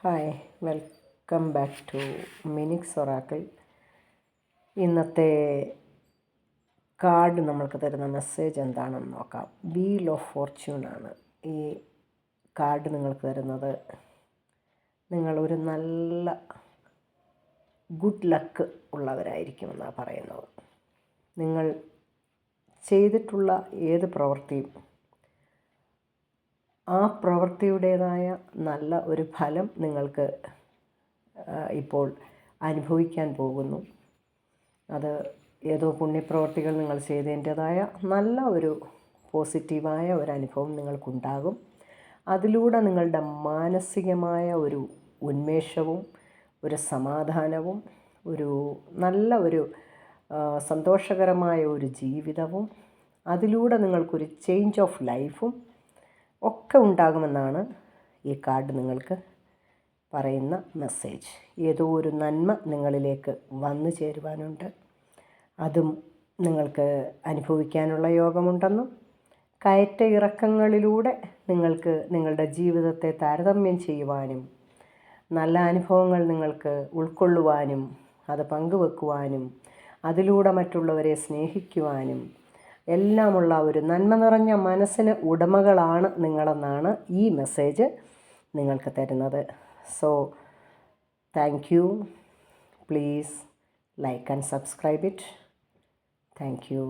Hi, welcome back to Minix Oracle. ഇന്നത്തെ card നമ്മൾക്ക് തരുന്ന മെസ്സേജ് എന്താണെന്ന് നോക്കാം. വീൽ ഓഫ് ഫോർച്യൂണാണ് ഈ കാർഡ് നിങ്ങൾക്ക് തരുന്നത്. നിങ്ങളൊരു നല്ല ഗുഡ് ലക്ക് ഉള്ളവരായിരിക്കുമെന്നാണ് പറയുന്നത്. നിങ്ങൾ ചെയ്തിട്ടുള്ള ഏത് പ്രവൃത്തിയും ആ പ്രവൃത്തിയുടേതായ നല്ല ഒരു ഫലം നിങ്ങൾക്ക് ഇപ്പോൾ അനുഭവിക്കാൻ പോകുന്നു. അത് ഏതോ പുണ്യപ്രവർത്തികൾ നിങ്ങൾ ചെയ്തതിൻ്റേതായ നല്ല ഒരു പോസിറ്റീവായ ഒരു അനുഭവം നിങ്ങൾക്കുണ്ടാകും. അതിലൂടെ നിങ്ങളുടെ മാനസികമായ ഒരു ഉന്മേഷവും ഒരു സമാധാനവും ഒരു നല്ല ഒരു സന്തോഷകരമായ ഒരു ജീവിതവും അതിലൂടെ നിങ്ങൾക്കൊരു ചേഞ്ച് ഓഫ് ലൈഫും ഒക്കെ ഉണ്ടാകുമെന്നാണ് ഈ കാർഡ് നിങ്ങൾക്ക് പറയുന്ന മെസ്സേജ്. ഏതോ ഒരു നന്മ നിങ്ങളിലേക്ക് വന്നു ചേരുവാനുണ്ട്. അതും നിങ്ങൾക്ക് അനുഭവിക്കാനുള്ള യോഗമുണ്ടെന്നും കയറ്റ ഇറക്കങ്ങളിലൂടെ നിങ്ങൾക്ക് നിങ്ങളുടെ ജീവിതത്തെ താരതമ്യം ചെയ്യുവാനും നല്ല അനുഭവങ്ങൾ നിങ്ങൾക്ക് ഉൾക്കൊള്ളുവാനും അത് പങ്കുവെക്കുവാനും അതിലൂടെ മറ്റുള്ളവരെ സ്നേഹിക്കുവാനും എല്ലാമുള്ള ഒരു നന്മ നിറഞ്ഞ മനസ്സിന് ഉടമകളാണ് നിങ്ങളെന്നാണ് ഈ മെസ്സേജ് നിങ്ങൾക്ക് തരുന്നത്. So thank you. Please like and subscribe it. Thank you.